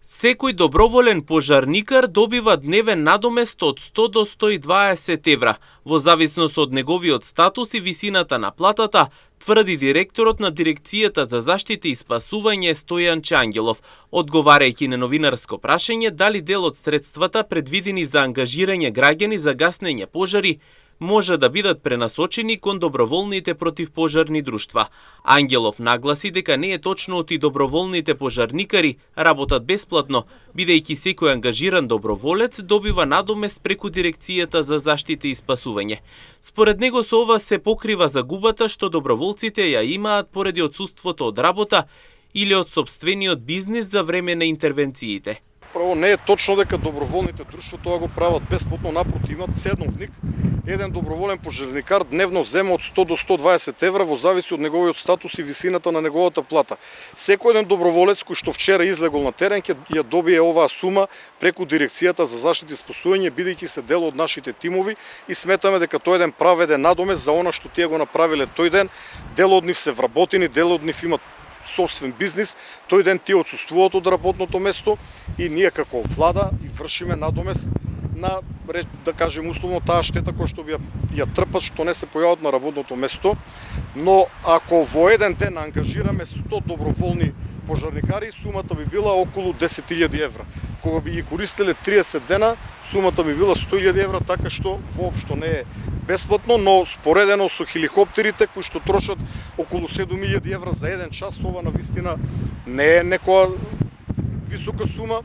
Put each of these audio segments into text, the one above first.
Секој доброволен пожарникар добива дневен надомест од 100 до 120 евра, во зависност од неговиот статус и висината на платата, тврди директорот на Дирекцијата за заштита и спасување Стојан Чангелов, одговарајќи на новинарско прашање дали дел од средствата предвидени за ангажирање граѓани за гаснење пожари може да бидат пренасочени кон доброволните противпожарни друштва. Ангелов нагласи дека не е точно оти доброволните пожарникари работат бесплатно, бидејќи секој ангажиран доброволец добива надомест преку Дирекцијата за заштита и спасување. Според него со ова се покрива загубата што доброволците ја имаат поради отсуството од работа или од сопствениот бизнис за време на интервенциите. Право не е точно дека доброволните друштва тоа го прават бесплатно, напротив имат ценовник. Еден доброволен пожарникар дневно зема од 100 до 120 евра во зависи од неговиот статус и висината на неговата плата. Секој еден доброволец кој што вчера излегол на терен ќе ја добие оваа сума преку Дирекцијата за заштита и спасување, бидејќи се дел од нашите тимови и сметаме дека тој еден праведен надомест за она што тие го направиле тој ден. Дел од нив се вработени, дел од нив имат собствен бизнис, тој ден тие отсуствуваат од работното место и ние како влада и вршиме надомест на, да кажем условно, таа штета која што ја трпат што не се појават на работното место, но ако во еден ден ангажираме 100 доброволни пожарникари, сумата би била околу 10.000 евра. Кога би ги користеле 30 дена, сумата би била 100.000 евра, така што воопшто не е бесплатно, но споредено со хеликоптерите кои што трошат околу 7.000 евра за еден час, ова навистина не е некоја висока сума.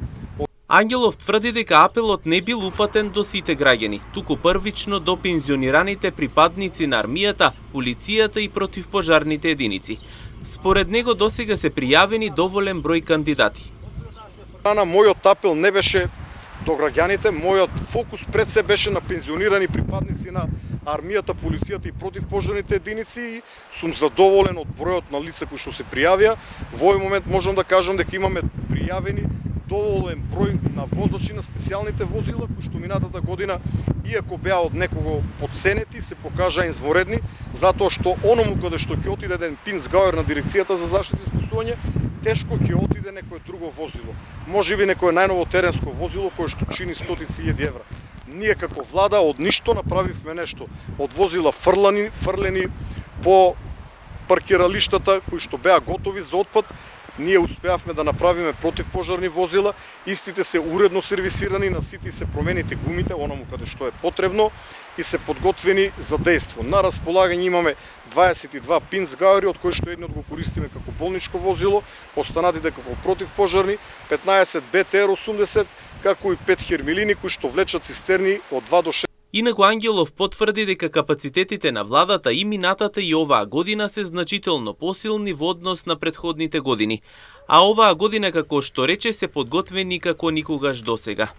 Ангелов тврди дека апелот не бил упатен до сите граѓани, туку првично до пензионираните припадници на армијата, полицијата и противпожарните единици. Според него досега се пријавени доволен број кандидати. Мојот апел не беше до граѓаните, мојот фокус пред се беше на пензионирани припадници на армијата, полицијата и противпожарните единици и сум задоволен од бројот на лица кои што се пријавија. Во овој момент можам да кажам дека имаме пријавени доволен број на возачи на специјалните возила кои што минатата година, иако беа од некого подценети, се покажаа изворедни, затоа што оному каде што ќе отиде еден пинцгауер на Дирекцијата за заштита и спасување, тешко ќе отиде некое друго возило. Можеби некое најново теренско возило кое што чини 100.000 евра. Ние како влада од ништо направивме нешто. Од возила фрлени по паркиралиштата кои што беа готови за отпад, ние успеавме да направиме противпожарни возила, истите се уредно сервисирани, на сите се промените гумите, онаму каде што е потребно и се подготвени за дејство. На располагање имаме 22 пинцгауери, од кои што едниот го користиме како болничко возило, останатите како противпожарни, 15 БТР-80, како и 5 хермилини кои што влечат цистерни од 2 до 6. Инаку Ангелов потврди дека капацитетите на владата и минатата и оваа година се значително посилни во однос на претходните години, а оваа година, како што рече, се подготвени како никогаш досега.